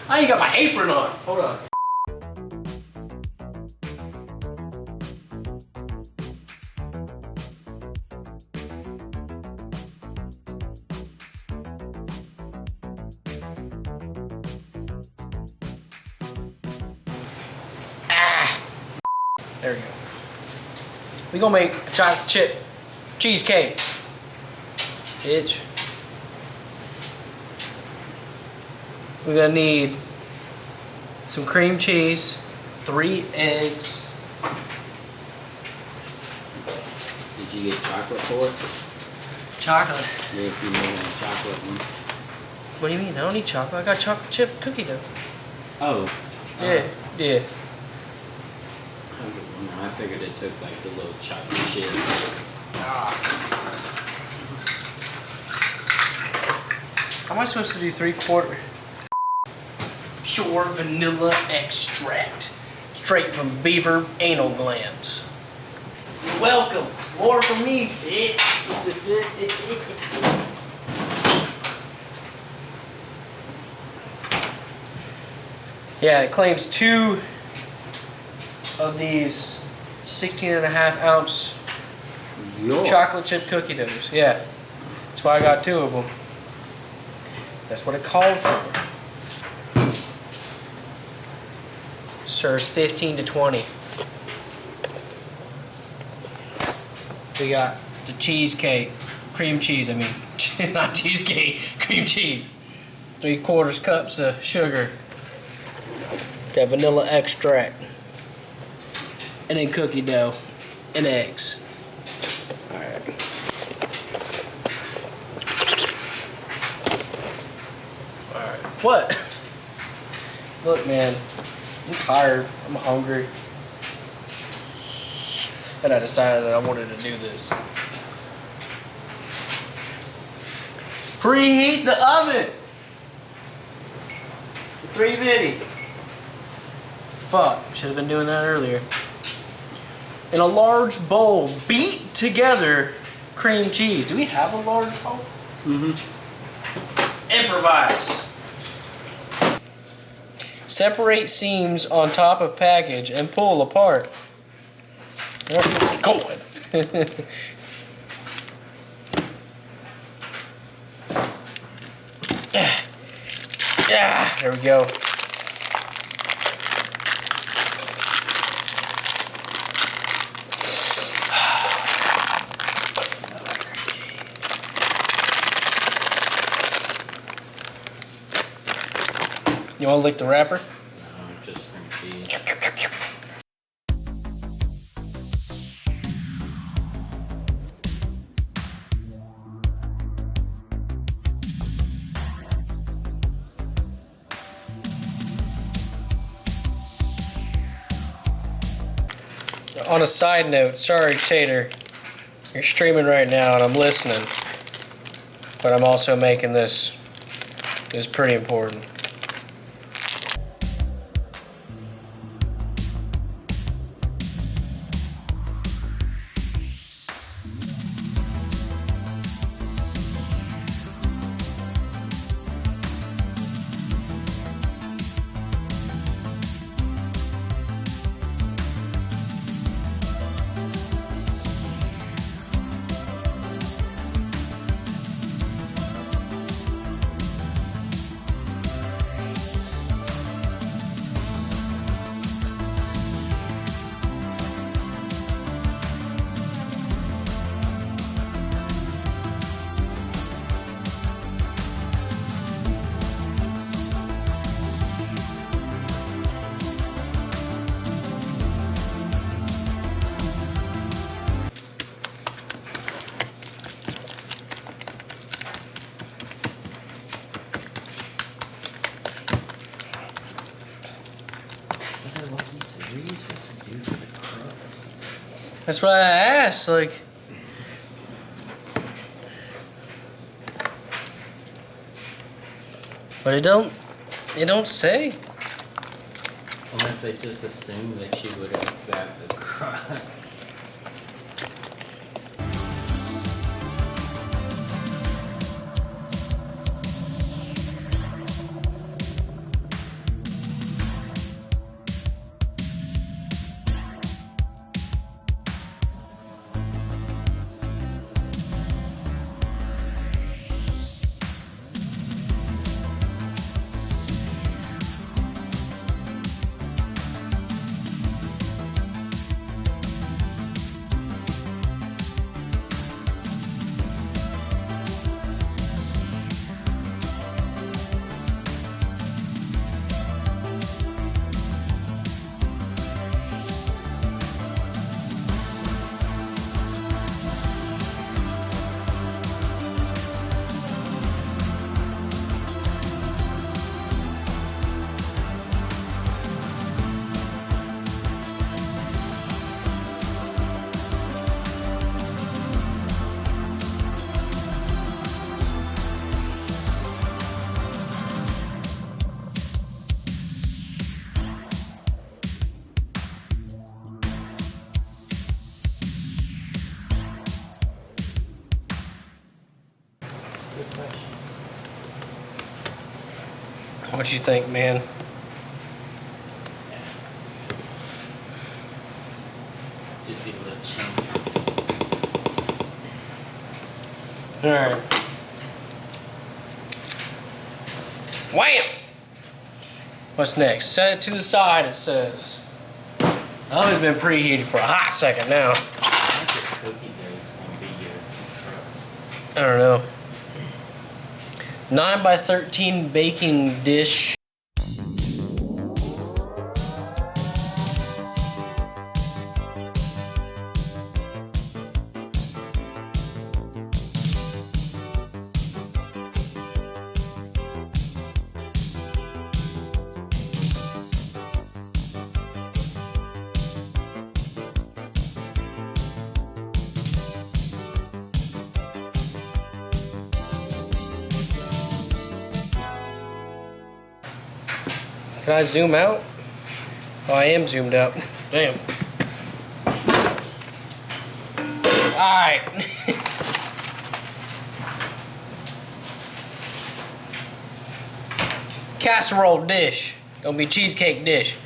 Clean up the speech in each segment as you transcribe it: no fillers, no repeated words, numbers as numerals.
I ain't got my apron on. Hold on. There we go. We gonna make a chocolate chip cheesecake. Bitch. We're gonna need some cream cheese, 3 eggs. Did you get chocolate for it? Chocolate. Yeah, if you made a chocolate one. What do you mean? I don't need chocolate. I got chocolate chip cookie dough. Oh. Yeah, yeah. I figured it took like the little chocolate chip. How am I supposed to do 3/4? Pure vanilla extract. Straight from beaver anal glands. You're welcome. More for me, bitch. Yeah, it claims 2 of these 16.5 ounce chocolate chip cookie doughs. Yeah, that's why I got 2 of them. That's what it called for. Serves 15 to 20. We got the cheesecake, cream cheese. I mean, not cheesecake, cream cheese. 3/4 cups of sugar. Got vanilla extract. And then cookie dough and eggs. Alright. Alright. What? Look, man. I'm tired. I'm hungry. And I decided that I wanted to do this. Preheat the oven! 350. Fuck. Should have been doing that earlier. In a large bowl, beat together cream cheese. Do we have a large bowl? Mm-hmm. Improvise. Separate seams on top of package and pull apart. Where's it going? Yeah, there we go. You want to lick the wrapper? No, just cream cheese. On a side note, sorry Tater, you're streaming right now and I'm listening, but I'm also making this. It's pretty important. That's what I asked, like. But it don't say. Unless they just assume that you would have got the crust. Good question. What you think, man? Just be a little chunky. Alright. Wham! What's next? Set it to the side, it says. Oh, it's been preheated for a hot second now. I think this cookie dough is gonna be your crust. I don't know. 9 by 13 baking dish. Can I zoom out? Oh, I am zoomed out. Damn. Alright. Casserole dish. Gonna be cheesecake dish.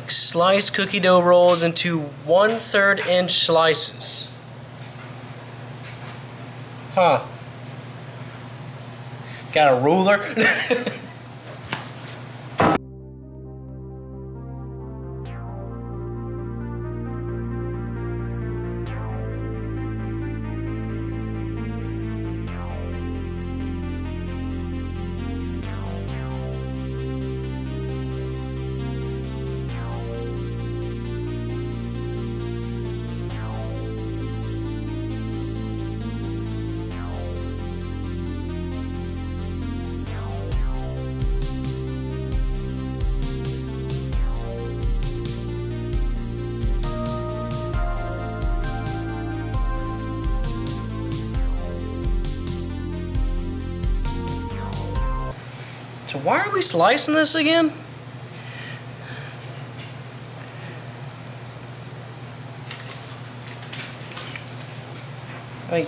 Slice cookie dough rolls into 1/3 inch slices. Huh. Got a ruler? So why are we slicing this again? Like,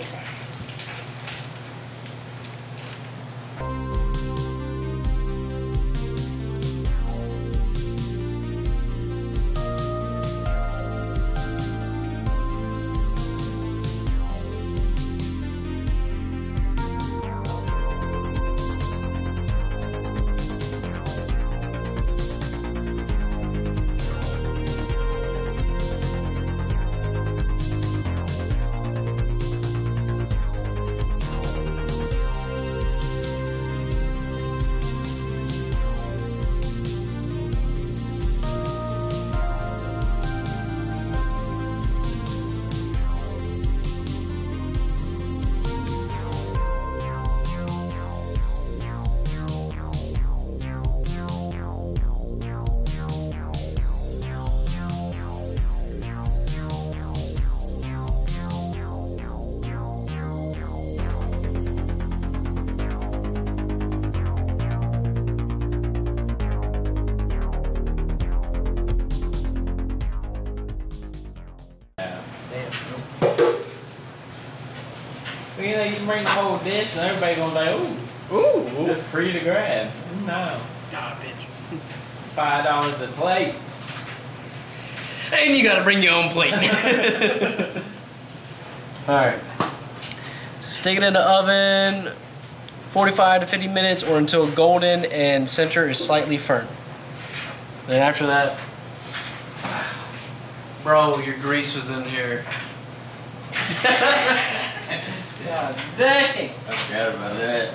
Well, you know, you can bring the whole dish and everybody gonna say, ooh, it's free to grab. No. nah, bitch. $5 a plate. And you gotta bring your own plate. Alright. So stick it in the oven 45 to 50 minutes or until golden and center is slightly firm. Then after that, bro, your grease was in here. God dang! I forgot about that.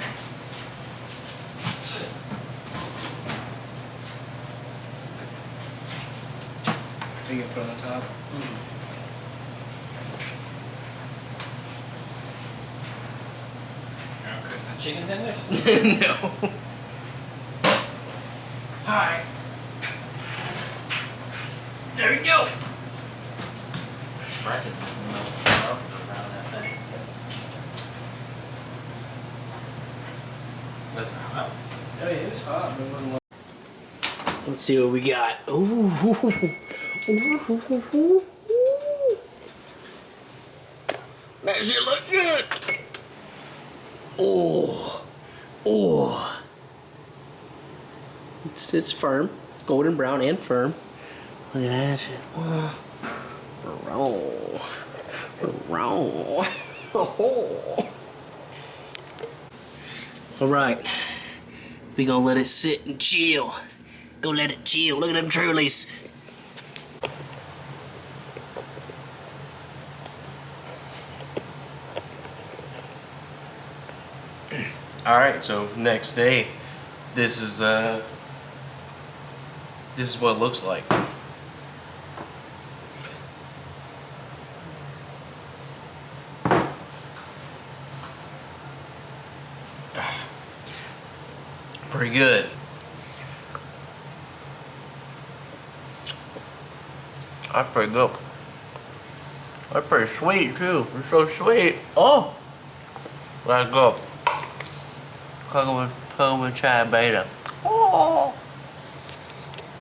You can put it on top. Cook some chicken tenders? No. Alright. There we go. Spread it. Around that thing. Wasn't hot. Oh yeah, it was hot, but it wasn't like... Let's see what we got. Ooh. That shit look good. Oh, oh. It's firm, golden brown and firm. Look at that shit. Roll, roll. All right, we gonna let it sit and chill. Go let it chill. Look at them Trulies. All right, so next day, this is what it looks like. Pretty good. That's pretty good. That's pretty sweet too. It's so sweet. Oh, let's go. Cocoa with chai beta. Oh.